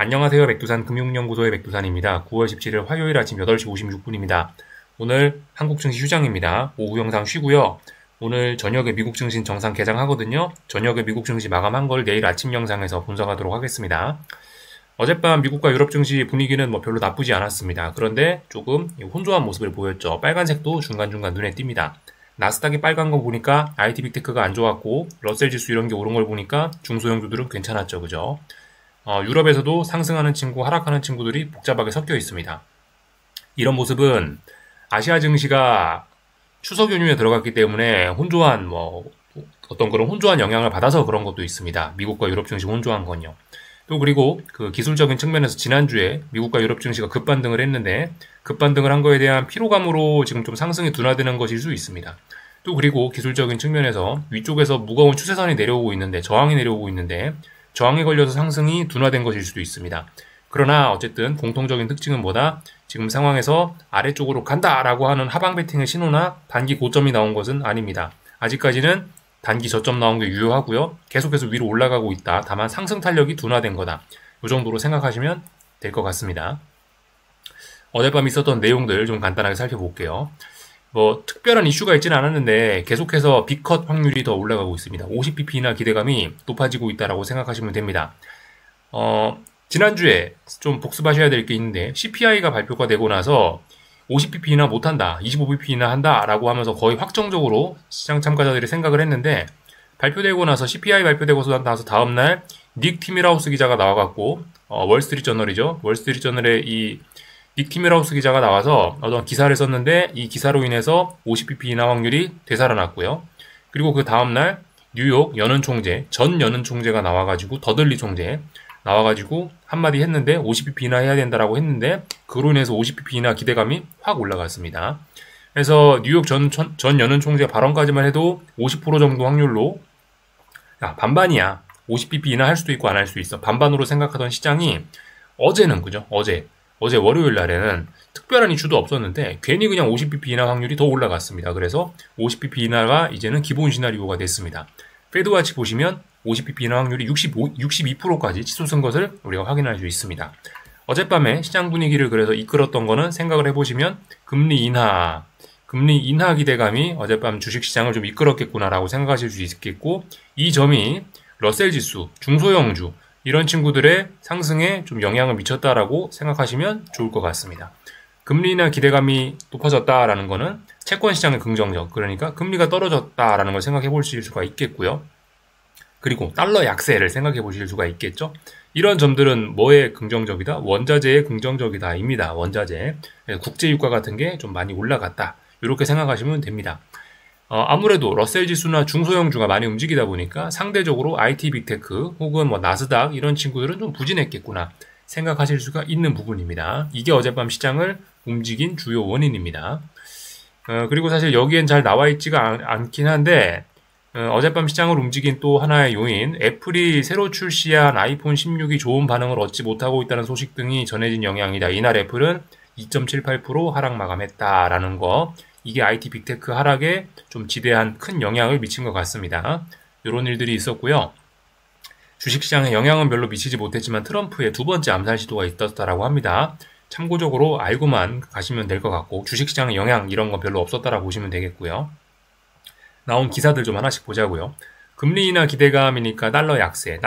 안녕하세요. 백두산 금융연구소의 백두산입니다. 9월 17일 화요일 아침 8시 56분입니다. 오늘 한국 증시 휴장입니다. 오후 영상 쉬고요. 오늘 저녁에 미국 증시 정상 개장하거든요. 저녁에 미국 증시 마감한 걸 내일 아침 영상에서 분석하도록 하겠습니다. 어젯밤 미국과 유럽 증시 분위기는 별로 나쁘지 않았습니다. 그런데 조금 혼조한 모습을 보였죠. 빨간색도 중간중간 눈에 띕니다. 나스닥이 빨간 거 보니까 IT 빅테크가 안 좋았고 러셀 지수 이런 게 오른 걸 보니까 중소형주들은 괜찮았죠. 그죠? 유럽에서도 상승하는 친구, 하락하는 친구들이 복잡하게 섞여 있습니다. 이런 모습은 아시아 증시가 추석 연휴에 들어갔기 때문에 혼조한 어떤 그런 혼조한 영향을 받아서 그런 것도 있습니다. 미국과 유럽 증시 혼조한 건요. 또 그리고 그 기술적인 측면에서 지난주에 미국과 유럽 증시가 급반등을 했는데 급반등을 한 거에 대한 피로감으로 지금 좀 상승이 둔화되는 것일 수 있습니다. 또 그리고 기술적인 측면에서 위쪽에서 무거운 추세선이 내려오고 있는데 저항이 내려오고 있는데 저항에 걸려서 상승이 둔화된 것일 수도 있습니다. 그러나 어쨌든 공통적인 특징은 뭐다? 지금 상황에서 아래쪽으로 간다라고 하는 하방 베팅의 신호나 단기 고점이 나온 것은 아닙니다. 아직까지는 단기 저점 나온 게 유효하고요. 계속해서 위로 올라가고 있다. 다만 상승 탄력이 둔화된 거다. 이 정도로 생각하시면 될 것 같습니다. 어젯밤 있었던 내용들 좀 간단하게 살펴볼게요. 특별한 이슈가 있지는 않았는데 계속해서 빅컷 확률이 더 올라가고 있습니다. 50pp나 기대감이 높아지고 있다고 생각하시면 됩니다. 지난주에 좀 복습하셔야 될 게 있는데 CPI가 발표가 되고 나서 50pp나 못한다, 25pp나 한다라고 하면서 거의 확정적으로 시장 참가자들이 생각을 했는데 발표되고 나서 CPI 발표되고 나서 다음날 닉 티밀하우스 기자가 나와갖고 월스트리트저널이죠. 월스트리트저널의 닉 티밀하우스 기자가 나와서 어떤 기사를 썼는데 이 기사로 인해서 50pp 인하 확률이 되살아났고요. 그리고 그 다음날 뉴욕 연은 총재, 전 연은 총재가 나와가지고 더들리 총재 나와가지고 한마디 했는데 50pp 인하 해야 된다라고 했는데 그로 인해서 50pp 인하 기대감이 확 올라갔습니다. 그래서 뉴욕 전 연은 총재 발언까지만 해도 50% 정도 확률로 반반이야. 50pp 인하 할 수도 있고 안 할 수도 있어. 반반으로 생각하던 시장이 어제는 그죠? 어제 월요일 날에는 특별한 이슈도 없었는데 괜히 그냥 50pp 인하 확률이 더 올라갔습니다. 그래서 50pp 인하가 이제는 기본 시나리오가 됐습니다. 페드와치 보시면 50pp 인하 확률이 62%까지 치솟은 것을 우리가 확인할 수 있습니다. 어젯밤에 시장 분위기를 그래서 이끌었던 거는 생각을 해보시면 금리 인하 기대감이 어젯밤 주식시장을 좀 이끌었겠구나라고 생각하실 수 있겠고 이 점이 러셀 지수, 중소형주 이런 친구들의 상승에 좀 영향을 미쳤다라고 생각하시면 좋을 것 같습니다. 금리 인하 기대감이 높아졌다라는 거는 채권 시장의 긍정적, 그러니까 금리가 떨어졌다라는 걸 생각해 보실 수가 있겠고요. 그리고 달러 약세를 생각해 보실 수가 있겠죠. 이런 점들은 뭐에 긍정적이다? 원자재에 긍정적이다입니다. 원자재. 국제 유가 같은 게 좀 많이 올라갔다. 이렇게 생각하시면 됩니다. 아무래도 러셀 지수나 중소형주가 많이 움직이다 보니까 상대적으로 IT 빅테크 혹은 나스닥 이런 친구들은 좀 부진했겠구나 생각하실 수가 있는 부분입니다. 이게 어젯밤 시장을 움직인 주요 원인입니다. 그리고 사실 여기엔 잘 나와 있지가 않긴 한데 어젯밤 시장을 움직인 또 하나의 요인, 애플이 새로 출시한 아이폰 16이 좋은 반응을 얻지 못하고 있다는 소식 등이 전해진 영향이다. 이날 애플은 2.78% 하락 마감했다라는 거. 이게 IT 빅테크 하락에 좀 지대한 큰 영향을 미친 것 같습니다. 이런 일들이 있었고요. 주식시장에 영향은 별로 미치지 못했지만 트럼프의 두 번째 암살 시도가 있었다라고 합니다. 참고적으로 알고만 가시면 될 것 같고 주식시장에 영향 이런 건 별로 없었다라고 보시면 되겠고요. 나온 기사들 좀 하나씩 보자고요. 금리 인하 기대감이니까 달러 약세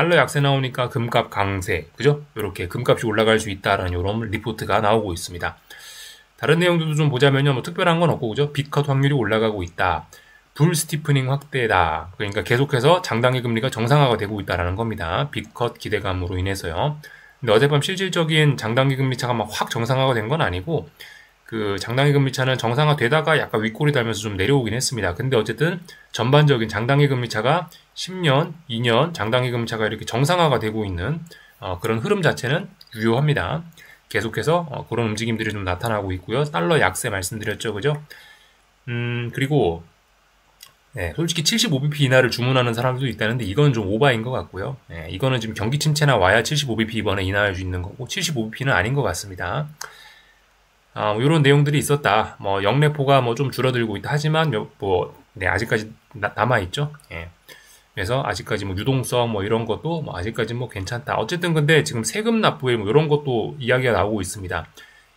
나오니까 금값 강세, 그죠? 이렇게 금값이 올라갈 수 있다라는 이런 리포트가 나오고 있습니다. 다른 내용들도 좀 보자면요. 특별한 건 없고, 그죠? 빅컷 확률이 올라가고 있다. 불 스티프닝 확대다. 그러니까 계속해서 장단기 금리가 정상화가 되고 있다라는 겁니다. 빅컷 기대감으로 인해서요. 근데 어젯밤 실질적인 장단기 금리 차가 막 확 정상화가 된 건 아니고, 그 장단기 금리 차는 정상화 되다가 약간 윗골이 달면서 좀 내려오긴 했습니다. 근데 어쨌든 전반적인 장단기 금리 차가 10년, 2년 장단기 금리 차가 이렇게 정상화가 되고 있는 그런 흐름 자체는 유효합니다. 계속해서 그런 움직임들이 좀 나타나고 있고요. 달러 약세 말씀드렸죠, 그죠? 그리고 솔직히 75bp 인하를 주문하는 사람들도 있다는데 이건 좀 오바인 것 같고요. 이거는 지금 경기 침체나 와야 75bp 이번에 인하할 수 있는 거고 75bp는 아닌 것 같습니다. 이런 내용들이 있었다. 영래포가 좀 줄어들고 있다. 하지만 아직까지 남아있죠. 그래서 아직까지 뭐 유동성 뭐 이런 것도 뭐 아직까지 뭐 괜찮다. 어쨌든 근데 지금 세금 납부에 뭐 이런 것도 이야기가 나오고 있습니다.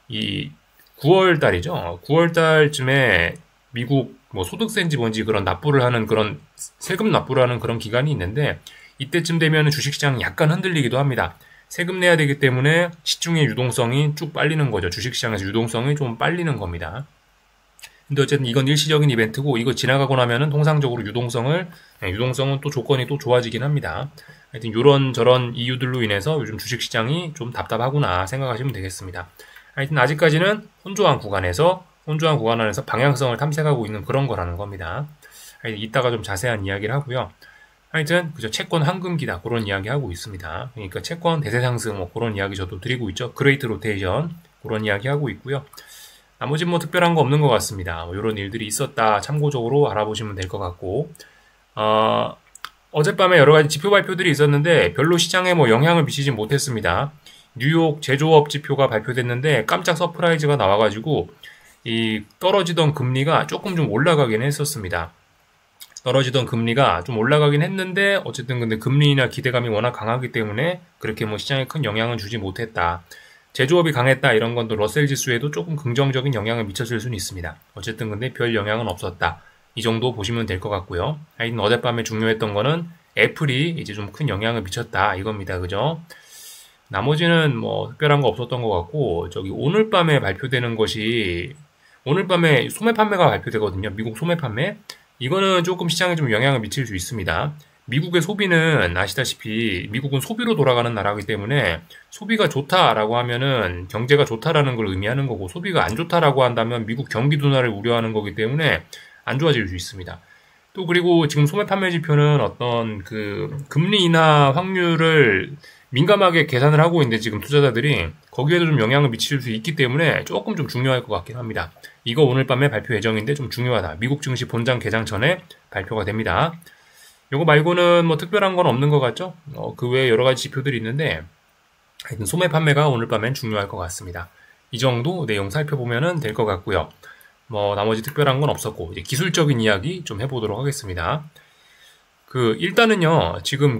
이 9월 달이죠. 9월 달쯤에 미국 뭐 소득세인지 뭔지 그런 납부를 하는 그런 세금 납부를 하는 그런 기간이 있는데 이때쯤 되면 주식시장이 약간 흔들리기도 합니다. 세금 내야 되기 때문에 시중의 유동성이 쭉 빨리는 거죠. 주식시장에서 유동성이 좀 빨리는 겁니다. 근데 어쨌든 이건 일시적인 이벤트고 이거 지나가고 나면은 통상적으로 유동성은 또 조건이 또 좋아지긴 합니다. 하여튼 요런 저런 이유들로 인해서 요즘 주식시장이 좀 답답하구나 생각하시면 되겠습니다. 하여튼 아직까지는 혼조한 구간 안에서 방향성을 탐색하고 있는 그런 거라는 겁니다. 하여튼 이따가 좀 자세한 이야기를 하고요. 하여튼 그저 채권 황금기다 그런 이야기 하고 있습니다. 그러니까 채권 대세 상승 뭐 그런 이야기 저도 드리고 있죠. 그레이트 로테이션 그런 이야기 하고 있고요. 나머지 뭐 특별한 거 없는 것 같습니다. 뭐 이런 일들이 있었다 참고적으로 알아보시면 될 것 같고 어젯밤에 여러 가지 지표 발표들이 있었는데 별로 시장에 뭐 영향을 미치지 못했습니다. 뉴욕 제조업 지표가 발표됐는데 깜짝 서프라이즈가 나와가지고 이 떨어지던 금리가 조금 좀 올라가긴 했었습니다. 떨어지던 금리가 좀 올라가긴 했는데 어쨌든 근데 금리나 기대감이 워낙 강하기 때문에 그렇게 뭐 시장에 큰 영향을 주지 못했다. 제조업이 강했다 이런 건 또 러셀 지수에도 조금 긍정적인 영향을 미쳤을 수는 있습니다. 어쨌든 근데 별 영향은 없었다. 이 정도 보시면 될 것 같고요. 하여튼 어젯밤에 중요했던 거는 애플이 이제 좀 큰 영향을 미쳤다 이겁니다. 그죠? 나머지는 뭐 특별한 거 없었던 것 같고 저기 오늘 밤에 발표되는 것이 오늘 밤에 소매 판매가 발표되거든요. 미국 소매 판매. 이거는 조금 시장에 좀 영향을 미칠 수 있습니다. 미국의 소비는 아시다시피 미국은 소비로 돌아가는 나라이기 때문에 소비가 좋다라고 하면은 경제가 좋다라는 걸 의미하는 거고 소비가 안 좋다라고 한다면 미국 경기 둔화를 우려하는 거기 때문에 안 좋아질 수 있습니다. 또 그리고 지금 소매 판매 지표는 어떤 그 금리 인하 확률을 민감하게 계산을 하고 있는데 지금 투자자들이 거기에도 좀 영향을 미칠 수 있기 때문에 조금 좀 중요할 것 같긴 합니다. 이거 오늘 밤에 발표 예정인데 좀 중요하다. 미국 증시 본장 개장 전에 발표가 됩니다. 요거 말고는 뭐 특별한 건 없는 것 같죠? 그 외에 여러 가지 지표들이 있는데 하여튼 소매 판매가 오늘 밤엔 중요할 것 같습니다. 이 정도 내용 살펴보면 될 것 같고요. 뭐 나머지 특별한 건 없었고 이제 기술적인 이야기 좀 해보도록 하겠습니다. 일단은요 지금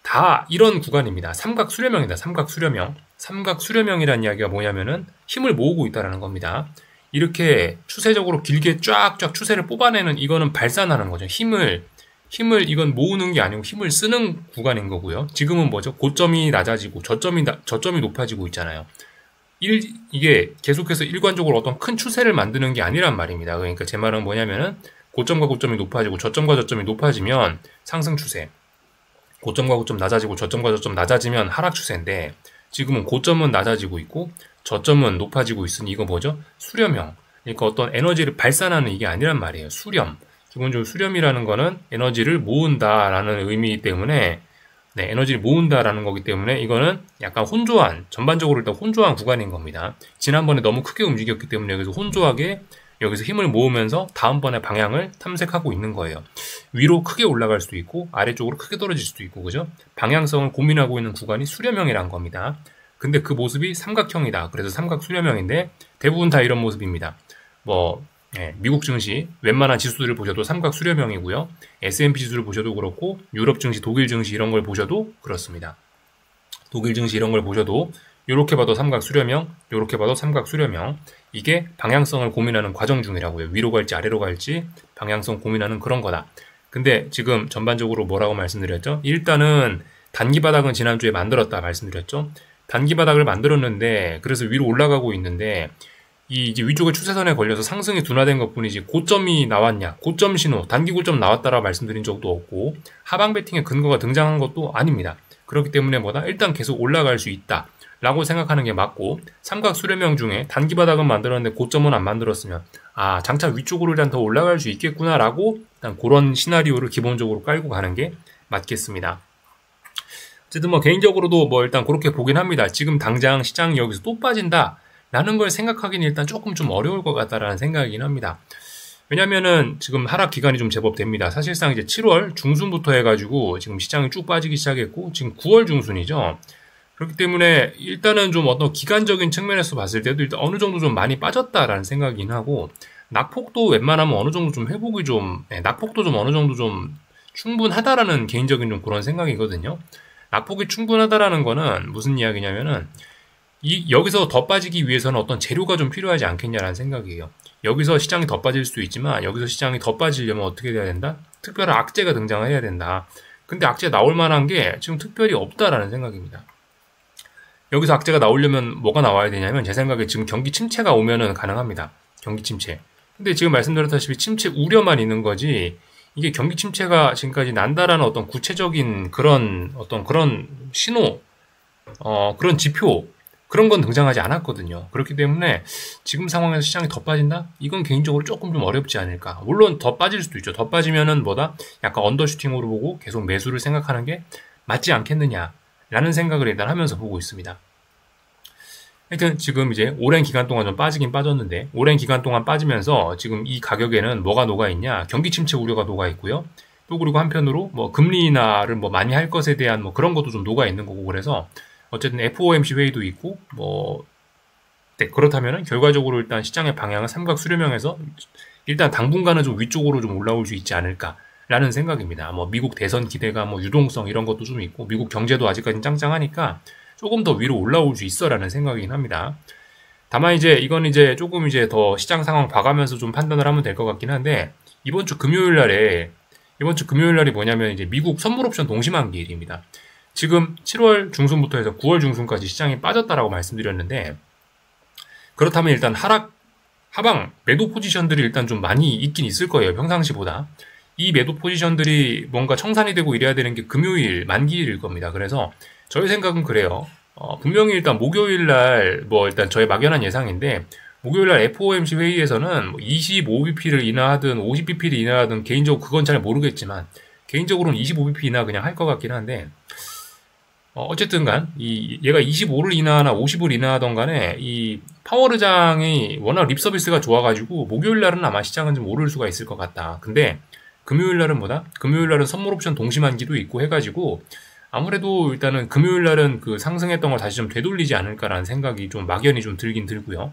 다 이런 구간입니다. 삼각 수렴형이다. 삼각 수렴형. 삼각 수렴형이라는 이야기가 뭐냐면은 힘을 모으고 있다는 겁니다. 이렇게 추세적으로 길게 쫙쫙 추세를 뽑아내는 이거는 발산하는 거죠. 힘을 이건 모으는 게 아니고 힘을 쓰는 구간인 거고요. 지금은 뭐죠? 고점이 낮아지고 저점이 높아지고 있잖아요. 이게 계속해서 일관적으로 어떤 큰 추세를 만드는 게 아니란 말입니다. 그러니까 제 말은 뭐냐면은 고점과 고점이 높아지고 저점과 저점이 높아지면 상승 추세. 고점과 고점 낮아지고 저점과 저점 낮아지면 하락 추세인데 지금은 고점은 낮아지고 있고 저점은 높아지고 있으니 이거 뭐죠? 수렴형. 그러니까 어떤 에너지를 발산하는 이게 아니란 말이에요. 수렴. 기본적으로 수렴이라는 거는 에너지를 모은다라는 의미이기 때문에 에너지를 모은다라는 거기 때문에 이거는 약간 전반적으로 일단 혼조한 구간인 겁니다. 지난번에 너무 크게 움직였기 때문에 여기서 힘을 모으면서 다음번에 방향을 탐색하고 있는 거예요. 위로 크게 올라갈 수도 있고 아래쪽으로 크게 떨어질 수도 있고 그죠? 방향성을 고민하고 있는 구간이 수렴형이라는 겁니다. 근데 그 모습이 삼각형이다. 그래서 삼각 수렴형인데 대부분 다 이런 모습입니다. 미국 증시 웬만한 지수들을 보셔도 삼각 수렴형이고요. S&P 지수를 보셔도 그렇고 유럽 증시, 독일 증시 이런 걸 보셔도 그렇습니다. 독일 증시 이런 걸 보셔도 이렇게 봐도 삼각 수렴형, 이렇게 봐도 삼각 수렴형. 이게 방향성을 고민하는 과정 중이라고요. 위로 갈지 아래로 갈지 방향성 고민하는 그런 거다. 근데 지금 전반적으로 뭐라고 말씀드렸죠? 일단은 단기 바닥은 지난주에 만들었다 말씀드렸죠? 단기 바닥을 만들었는데 그래서 위로 올라가고 있는데 이제 위쪽의 추세선에 걸려서 상승이 둔화된 것뿐이지 고점이 나왔냐, 고점 신호, 단기 고점 나왔다라고 말씀드린 적도 없고 하방 배팅의 근거가 등장한 것도 아닙니다. 그렇기 때문에 일단 계속 올라갈 수 있다 라고 생각하는 게 맞고 삼각 수렴형 중에 단기 바닥은 만들었는데 고점은 안 만들었으면 장차 위쪽으로 일단 더 올라갈 수 있겠구나 라고 일단 그런 시나리오를 기본적으로 깔고 가는 게 맞겠습니다. 어쨌든 개인적으로도 일단 그렇게 보긴 합니다. 지금 당장 시장이 여기서 또 빠진다 라는 걸 생각하기는 일단 조금 좀 어려울 것 같다라는 생각이긴 합니다. 왜냐면은 지금 하락 기간이 좀 제법 됩니다. 사실상 이제 7월 중순부터 해가지고 지금 시장이 쭉 빠지기 시작했고 지금 9월 중순이죠. 그렇기 때문에 일단은 좀 어떤 기간적인 측면에서 봤을 때도 일단 어느 정도 좀 많이 빠졌다라는 생각이긴 하고 낙폭도 웬만하면 어느 정도 좀 회복이 낙폭도 좀 어느 정도 좀 충분하다라는 개인적인 좀 그런 생각이거든요. 낙폭이 충분하다라는 거는 무슨 이야기냐면은 여기서 더 빠지기 위해서는 어떤 재료가 좀 필요하지 않겠냐라는 생각이에요. 여기서 시장이 더 빠질 수도 있지만 여기서 시장이 더 빠지려면 어떻게 돼야 된다? 특별한 악재가 등장해야 된다. 근데 악재가 나올 만한 게 지금 특별히 없다라는 생각입니다. 여기서 악재가 나오려면 뭐가 나와야 되냐면 제 생각에 지금 경기 침체가 오면은 가능합니다. 경기 침체. 근데 지금 말씀드렸다시피 침체 우려만 있는 거지 이게 경기 침체가 지금까지 난다라는 어떤 구체적인 그런 신호, 그런 지표 그런 건 등장하지 않았거든요. 그렇기 때문에 지금 상황에서 시장이 더 빠진다? 이건 개인적으로 조금 좀 어렵지 않을까. 물론 더 빠질 수도 있죠. 더 빠지면은 뭐다? 약간 언더슈팅으로 보고 계속 매수를 생각하는 게 맞지 않겠느냐라는 생각을 일단 하면서 보고 있습니다. 하여튼 지금 이제 오랜 기간 동안 좀 빠지긴 빠졌는데 오랜 기간 동안 빠지면서 지금 이 가격에는 뭐가 녹아있냐? 경기 침체 우려가 녹아있고요. 또 그리고 한편으로 뭐 금리 인하를 뭐 많이 할 것에 대한 뭐 그런 것도 좀 녹아있는 거고 그래서 어쨌든 FOMC 회의도 있고 네, 그렇다면은 결과적으로 일단 시장의 방향은 삼각 수렴형에서 일단 당분간은 좀 위쪽으로 좀 올라올 수 있지 않을까라는 생각입니다. 뭐 미국 대선 기대가 뭐 유동성 이런 것도 좀 있고 미국 경제도 아직까지는 짱짱하니까 조금 더 위로 올라올 수 있어라는 생각이긴 합니다. 다만 이건 조금 더 시장 상황 봐가면서 좀 판단을 하면 될 것 같긴 한데 이번 주 금요일 날이 뭐냐면 이제 미국 선물 옵션 동시만기일입니다. 지금 7월 중순부터 해서 9월 중순까지 시장이 빠졌다라고 말씀드렸는데 그렇다면 일단 하방 매도 포지션들이 일단 좀 많이 있긴 있을 거예요. 평상시보다. 이 매도 포지션들이 뭔가 청산이 되고 이래야 되는 게 금요일 만기일일 겁니다. 그래서 저희 생각은 그래요. 분명히 일단 목요일 날 일단 저의 막연한 예상인데 목요일 날 FOMC 회의에서는 25bp를 인하하든 50bp를 인하하든 개인적으로 그건 잘 모르겠지만 개인적으로는 25bp 인하 그냥 할 것 같긴 한데 어쨌든 간 얘가 25를 인하하나 50을 인하하던 간에 이 파월의장이 워낙 립 서비스가 좋아가지고 목요일 날은 아마 시장은 좀 오를 수가 있을 것 같다. 근데 금요일 날은 금요일 날은 선물 옵션 동시만기도 있고 해가지고 아무래도 일단은 금요일 날은 그 상승했던 걸 다시 좀 되돌리지 않을까라는 생각이 좀 막연히 좀 들긴 들고요.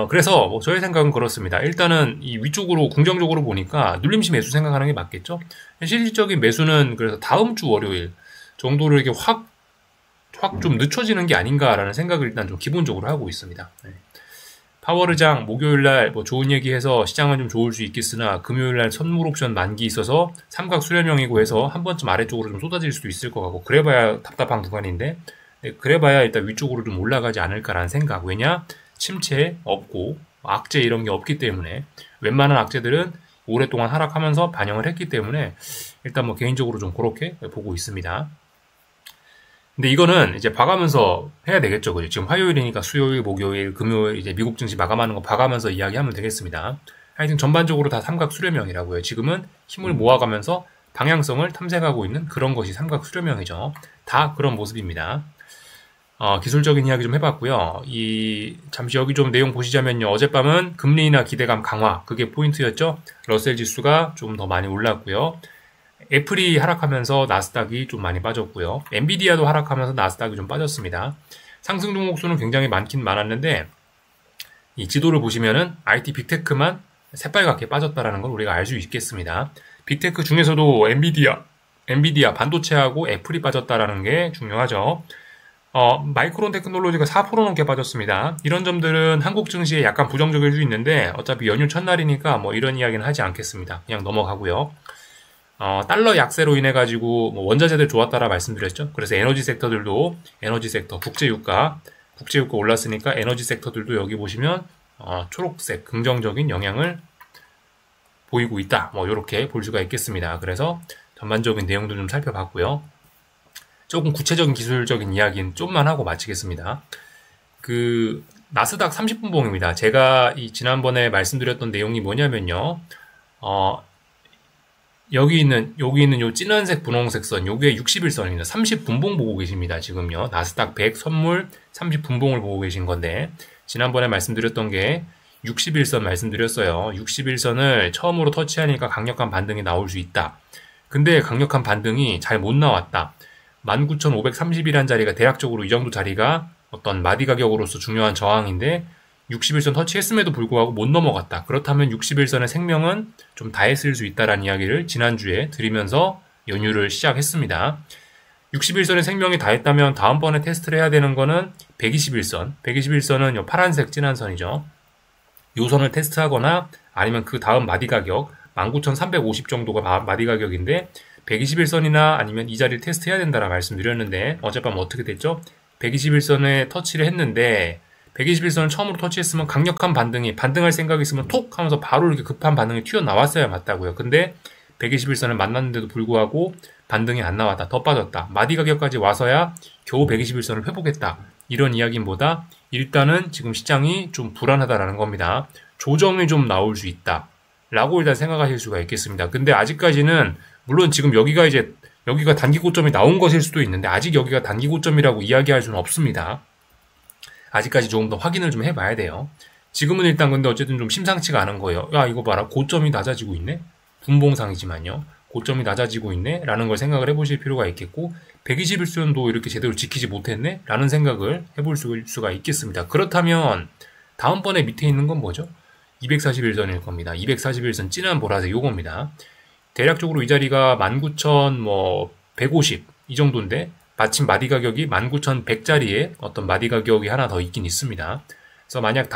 그래서 저의 생각은 그렇습니다. 일단은 이 위쪽으로 긍정적으로 보니까 눌림시 매수 생각하는 게 맞겠죠? 실질적인 매수는 그래서 다음 주 월요일 정도로 이렇게 확 좀 늦춰지는 게 아닌가라는 생각을 일단 좀 기본적으로 하고 있습니다. 네. 파월의장 목요일날 좋은 얘기해서 시장은 좀 좋을 수 있겠으나 금요일날 선물 옵션 만기 있어서 삼각 수렴형이고 해서 한 번쯤 아래쪽으로 좀 쏟아질 수도 있을 것 같고 그래봐야 답답한 구간인데 네, 그래봐야 일단 위쪽으로 좀 올라가지 않을까라는 생각. 왜냐? 침체 없고 악재 이런 게 없기 때문에 웬만한 악재들은 오랫동안 하락하면서 반영을 했기 때문에 일단 개인적으로 좀 그렇게 보고 있습니다. 근데 이거는 이제 봐가면서 해야 되겠죠. 그죠? 지금 화요일이니까 수요일, 목요일, 금요일 이제 미국 증시 마감하는 거 봐가면서 이야기하면 되겠습니다. 하여튼 전반적으로 다 삼각 수렴형이라고요. 지금은 힘을 모아가면서 방향성을 탐색하고 있는 그런 것이 삼각 수렴형이죠. 다 그런 모습입니다. 기술적인 이야기 좀 해봤고요. 잠시 여기 좀 내용 보시자면요. 어젯밤은 금리 인하 기대감 강화, 그게 포인트였죠. 러셀 지수가 좀 더 많이 올랐고요. 애플이 하락하면서 나스닥이 좀 많이 빠졌고요. 엔비디아도 하락하면서 나스닥이 좀 빠졌습니다. 상승 종목 수는 굉장히 많긴 많았는데 이 지도를 보시면은 IT 빅테크만 새빨갛게 빠졌다라는 걸 우리가 알 수 있겠습니다. 빅테크 중에서도 엔비디아 반도체하고 애플이 빠졌다라는 게 중요하죠. 마이크론 테크놀로지가 4% 넘게 빠졌습니다. 이런 점들은 한국 증시에 약간 부정적일 수 있는데 어차피 연휴 첫날이니까 이런 이야기는 하지 않겠습니다. 그냥 넘어가고요. 달러 약세로 인해 가지고 원자재들 좋았다라 말씀드렸죠. 그래서 에너지 섹터, 국제유가 올랐으니까 에너지 섹터들도 여기 보시면 초록색 긍정적인 영향을 보이고 있다. 이렇게 볼 수가 있겠습니다. 그래서 전반적인 내용도 좀 살펴봤고요. 조금 구체적인 기술적인 이야기는 좀만 하고 마치겠습니다. 나스닥 30분 봉입니다. 제가 지난번에 말씀드렸던 내용이 뭐냐면요. 여기 있는 요 진한색 분홍색 선, 요게 60일선입니다. 30분봉 보고 계십니다. 지금요. 나스닥 100 선물 30분봉을 보고 계신 건데, 지난번에 말씀드렸던 게 60일선 말씀드렸어요. 60일선을 처음으로 터치하니까 강력한 반등이 나올 수 있다. 근데 강력한 반등이 잘 못 나왔다. 19,530이라는 자리가 대략적으로 이 정도 자리가 어떤 마디 가격으로서 중요한 저항인데, 60일선 터치했음에도 불구하고 못 넘어갔다. 그렇다면 60일선의 생명은 좀 다했을 수 있다라는 이야기를 지난주에 드리면서 연휴를 시작했습니다. 60일선의 생명이 다했다면 다음번에 테스트를 해야 되는 거는 121선. 121선은 요 파란색 진한 선이죠. 요 선을 테스트하거나 아니면 그 다음 마디 가격 19,350 정도가 마디 가격인데 121선이나 아니면 이 자리를 테스트해야 된다라 말씀드렸는데 어젯밤 어떻게 됐죠? 121선에 터치를 했는데 121선을 처음으로 터치했으면 강력한 반등할 생각이 있으면 톡 하면서 바로 이렇게 급한 반응이 튀어나왔어야 맞다고요. 근데 121선을 만났는데도 불구하고 반등이 안 나왔다. 더 빠졌다. 마디 가격까지 와서야 겨우 121선을 회복했다. 이런 이야기보다 일단은 지금 시장이 좀 불안하다라는 겁니다. 조정이 좀 나올 수 있다. 라고 일단 생각하실 수가 있겠습니다. 근데 아직까지는 물론 지금 여기가 단기 고점이 나온 것일 수도 있는데 아직 여기가 단기 고점이라고 이야기할 수는 없습니다. 아직까지 조금 더 확인을 좀 해봐야 돼요. 지금은 일단 근데 어쨌든 좀 심상치가 않은 거예요. 야, 이거 봐라. 고점이 낮아지고 있네? 분봉상이지만요. 고점이 낮아지고 있네? 라는 걸 생각을 해보실 필요가 있겠고 121선도 이렇게 제대로 지키지 못했네? 라는 생각을 해볼 수가 있겠습니다. 그렇다면 다음번에 밑에 있는 건 뭐죠? 241선일 겁니다. 241선 진한 보라색 요겁니다. 대략적으로 이 자리가 19,150 이 정도인데 마침 마디 가격이 19,100짜리에 어떤 마디 가격이 하나 더 있긴 있습니다. 그래서 만약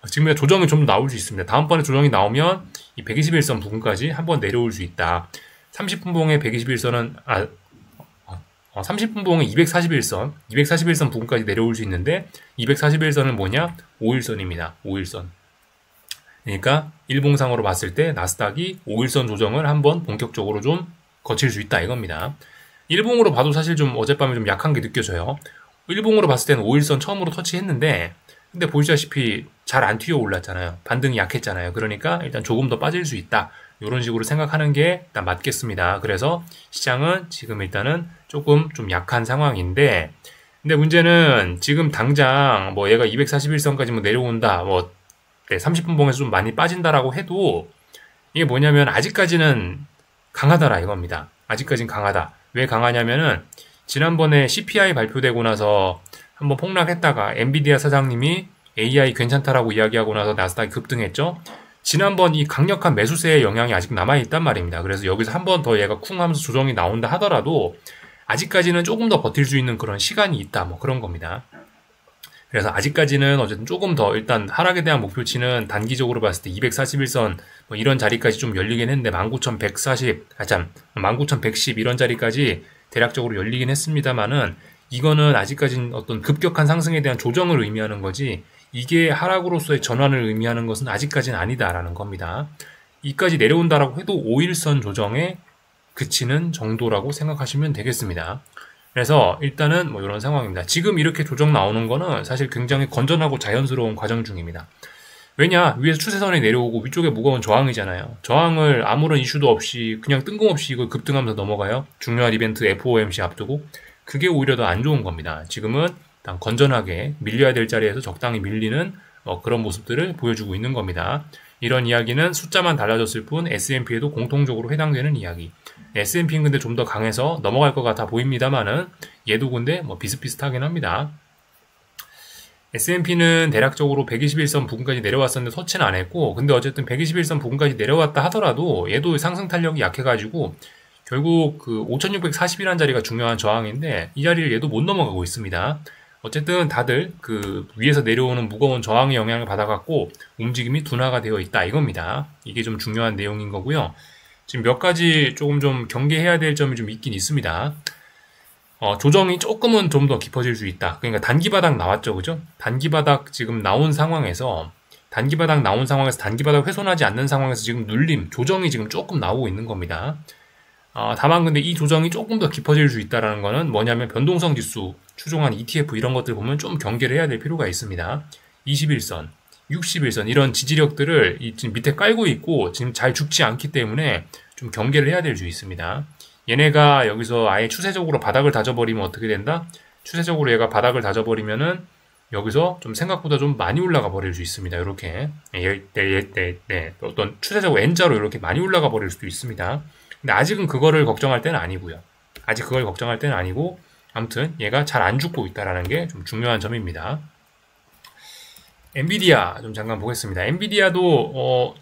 지금 조정이 좀 나올 수 있습니다. 다음번에 조정이 나오면 이 121선 부근까지 한번 내려올 수 있다. 30분봉의 121선은 30분봉의 241선 부근까지 내려올 수 있는데 241선은 뭐냐? 5일선입니다. 5일선. 그러니까 일봉상으로 봤을 때 나스닥이 5일선 조정을 한번 본격적으로 좀 거칠 수 있다 이겁니다. 일봉으로 봐도 사실 좀 어젯밤에 좀 약한 게 느껴져요. 일봉으로 봤을 때는 5일선 처음으로 터치했는데 근데 보시다시피 잘 안 튀어 올랐잖아요. 반등이 약했잖아요. 그러니까 일단 조금 더 빠질 수 있다. 이런 식으로 생각하는 게 일단 맞겠습니다. 그래서 시장은 지금 일단은 조금 좀 약한 상황인데 근데 문제는 지금 당장 뭐 얘가 241선까지 내려온다. 30분봉에서 좀 많이 빠진다라고 해도 이게 뭐냐면 아직까지는 강하다라 이겁니다. 아직까지는 강하다. 왜 강하냐면은 지난번에 CPI 발표되고 나서 한번 폭락했다가 엔비디아 사장님이 AI 괜찮다라고 이야기하고 나서 나스닥이 급등했죠. 지난번 이 강력한 매수세의 영향이 아직 남아있단 말입니다. 그래서 여기서 한 번 더 얘가 쿵 하면서 조정이 나온다 하더라도 아직까지는 조금 더 버틸 수 있는 그런 시간이 있다. 뭐 그런 겁니다. 그래서 아직까지는 어쨌든 조금 더 일단 하락에 대한 목표치는 단기적으로 봤을 때 241선 뭐 이런 자리까지 좀 열리긴 했는데 19,110 이런 자리까지 대략적으로 열리긴 했습니다만은 이거는 아직까지는 어떤 급격한 상승에 대한 조정을 의미하는 거지 이게 하락으로서의 전환을 의미하는 것은 아직까지는 아니다라는 겁니다. 이까지 내려온다라고 해도 5일선 조정에 그치는 정도라고 생각하시면 되겠습니다. 그래서 일단은 뭐 이런 상황입니다. 지금 이렇게 조정 나오는 거는 사실 굉장히 건전하고 자연스러운 과정 중입니다. 왜냐? 위에서 추세선이 내려오고 위쪽에 무거운 저항이잖아요. 저항을 아무런 이슈도 없이 그냥 뜬금없이 이걸 급등하면서 넘어가요. 중요한 이벤트 FOMC 앞두고 그게 오히려 더 안 좋은 겁니다. 지금은 일단 건전하게 밀려야 될 자리에서 적당히 밀리는 그런 모습들을 보여주고 있는 겁니다. 이런 이야기는 숫자만 달라졌을 뿐 S&P에도 공통적으로 해당되는 이야기. S&P는 근데 좀 더 강해서 넘어갈 것 같아 보입니다만은 얘도 근데 뭐 비슷비슷하긴 합니다. S&P는 대략적으로 121선 부근까지 내려왔었는데 터치는 안 했고 근데 어쨌든 121선 부근까지 내려왔다 하더라도 얘도 상승 탄력이 약해가지고 결국 그 5640이라는 자리가 중요한 저항인데 이 자리를 얘도 못 넘어가고 있습니다. 어쨌든 다들 그 위에서 내려오는 무거운 저항의 영향을 받아갖고 움직임이 둔화가 되어 있다 이겁니다. 이게 좀 중요한 내용인 거고요. 지금 몇 가지 조금 좀 경계해야 될 점이 좀 있긴 있습니다. 조정이 조금은 좀 더 깊어질 수 있다. 그러니까 단기바닥 나왔죠, 그죠? 단기바닥 지금 나온 상황에서 단기바닥 훼손하지 않는 상황에서 지금 눌림, 조정이 지금 조금 나오고 있는 겁니다. 다만 근데 이 조정이 조금 더 깊어질 수 있다는 거는 뭐냐면 변동성 지수, 추종한 ETF 이런 것들 보면 좀 경계를 해야 될 필요가 있습니다. 21선, 61선 이런 지지력들을 지금 밑에 깔고 있고 지금 잘 죽지 않기 때문에 좀 경계를 해야 될 수 있습니다. 얘네가 여기서 아예 추세적으로 바닥을 다져버리면 어떻게 된다? 추세적으로 얘가 바닥을 다져버리면은 여기서 좀 생각보다 좀 많이 올라가 버릴 수 있습니다. 이렇게 어떤 추세적으로 N자로 이렇게 많이 올라가 버릴 수도 있습니다. 근데 아직은 그거를 걱정할 때는 아니고요. 아직 그걸 걱정할 때는 아니고 아무튼 얘가 잘 안 죽고 있다라는 게 좀 중요한 점입니다. 엔비디아 좀 잠깐 보겠습니다. 엔비디아도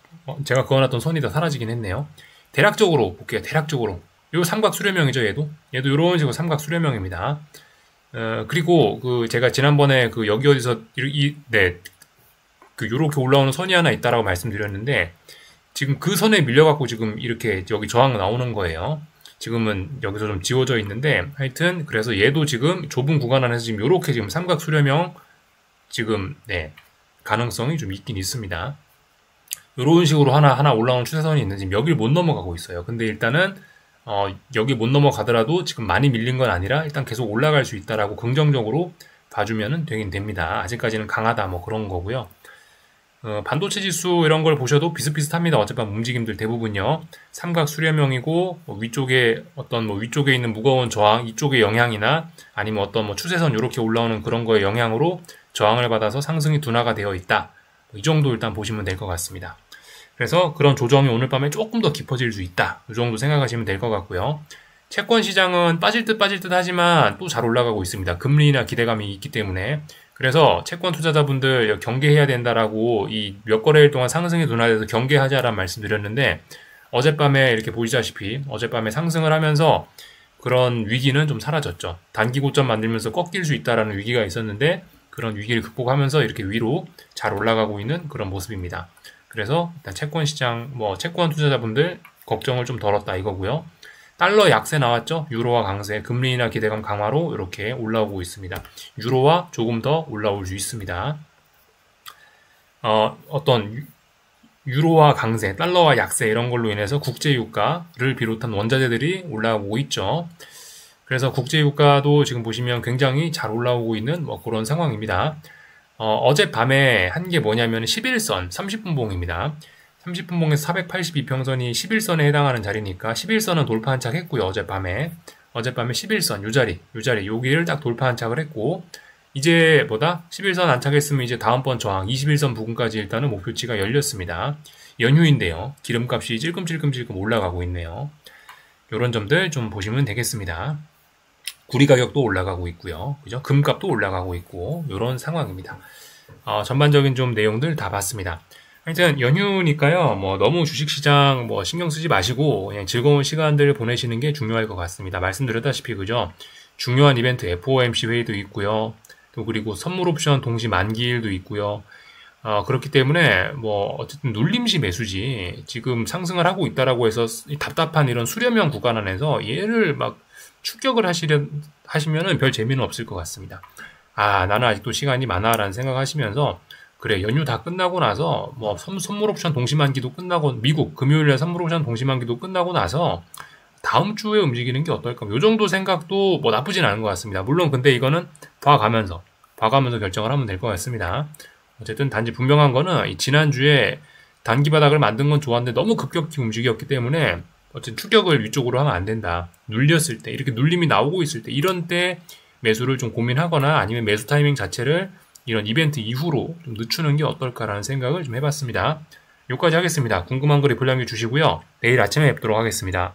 제가 그어놨던 선이 다 사라지긴 했네요. 대략적으로 볼게요. 대략적으로 요 삼각 수렴형이죠. 얘도 이런 식으로 삼각 수렴형입니다. 그리고 그 제가 지난번에 그 여기 어디서 그 요렇게 올라오는 선이 하나 있다라고 말씀드렸는데 지금 그 선에 밀려갖고 지금 이렇게 여기 저항 나오는 거예요. 지금은 여기서 좀 지워져 있는데 하여튼 그래서 얘도 지금 좁은 구간 안에서 지금 요렇게 지금 삼각 수렴형 지금 가능성이 좀 있긴 있습니다. 이런 식으로 하나 올라오는 추세선이 있는데 지금 여기를 못 넘어가고 있어요. 근데 일단은 여기 못 넘어가더라도 지금 많이 밀린 건 아니라 일단 계속 올라갈 수 있다라고 긍정적으로 봐주면은 되긴 됩니다. 아직까지는 강하다 뭐 그런 거고요. 반도체 지수 이런 걸 보셔도 비슷비슷합니다. 어쨌든 움직임들 대부분요. 삼각 수렴형이고 위쪽에 위쪽에 있는 무거운 저항 이쪽의 영향이나 아니면 어떤 추세선 이렇게 올라오는 그런 거의 영향으로 저항을 받아서 상승이 둔화가 되어 있다. 이 정도 일단 보시면 될 것 같습니다. 그래서 그런 조정이 오늘 밤에 조금 더 깊어질 수 있다. 이 정도 생각하시면 될 것 같고요. 채권 시장은 빠질 듯 하지만 또 잘 올라가고 있습니다. 금리나 기대감이 있기 때문에. 그래서 채권 투자자분들 경계해야 된다라고 이 몇 거래일 동안 상승이 둔화돼서 경계하자라는 말씀 드렸는데 어젯밤에 이렇게 보시다시피 어젯밤에 상승을 하면서 그런 위기는 좀 사라졌죠. 단기 고점 만들면서 꺾일 수 있다라는 위기가 있었는데 그런 위기를 극복하면서 이렇게 위로 잘 올라가고 있는 그런 모습입니다. 그래서 일단 채권 시장, 채권 투자자분들 걱정을 좀 덜었다 이거고요. 달러 약세 나왔죠? 유로화 강세, 금리나 기대감 강화로 이렇게 올라오고 있습니다. 유로화 조금 더 올라올 수 있습니다. 유로화 강세, 달러화 약세 이런 걸로 인해서 국제유가를 비롯한 원자재들이 올라오고 있죠. 그래서 국제유가도 지금 보시면 굉장히 잘 올라오고 있는 그런 상황입니다. 어젯밤에 한 게 뭐냐면 11선 30분봉입니다. 30분봉에서 482평선이 11선에 해당하는 자리니까 11선은 돌파 한착했고요. 어젯밤에 11선 요 자리 여기를 딱 돌파 한착을 했고 이제 11선 안착했으면 이제 다음번 저항 21선 부근까지 일단은 목표치가 열렸습니다. 연휴인데요. 기름값이 찔끔찔끔 올라가고 있네요. 이런 점들 좀 보시면 되겠습니다. 구리 가격도 올라가고 있고요. 그죠? 금값도 올라가고 있고 이런 상황입니다. 전반적인 좀 내용들 다 봤습니다. 하여튼 연휴니까요. 너무 주식시장 신경 쓰지 마시고 그냥 즐거운 시간들 보내시는 게 중요할 것 같습니다. 말씀드렸다시피 그죠? 중요한 이벤트 FOMC 회의도 있고요. 또 그리고 선물 옵션 동시 만기일도 있고요. 그렇기 때문에 어쨌든 눌림시 매수지 지금 상승을 하고 있다라고 해서 답답한 이런 수렴형 구간 안에서 얘를 추격을 하시면은 별 재미는 없을 것 같습니다. 나는 아직도 시간이 많아라는 생각하시면서 그래 연휴 다 끝나고 나서 선물 옵션 동시만기도 끝나고 미국 금요일에 선물 옵션 동시만기도 끝나고 나서 다음 주에 움직이는 게 어떨까? 요 정도 생각도 나쁘진 않은 것 같습니다. 물론 근데 이거는 봐가면서 결정을 하면 될 것 같습니다. 어쨌든 단지 분명한 거는 지난주에 단기 바닥을 만든 건 좋았는데 너무 급격히 움직였기 때문에 어쨌든 추격을 위쪽으로 하면 안 된다. 눌렸을 때 이렇게 눌림이 나오고 있을 때 이런 때 매수를 좀 고민하거나 아니면 매수 타이밍 자체를 이런 이벤트 이후로 좀 늦추는 게 어떨까라는 생각을 좀 해봤습니다. 여기까지 하겠습니다. 궁금한 거 리플 남겨주시고요. 내일 아침에 뵙도록 하겠습니다.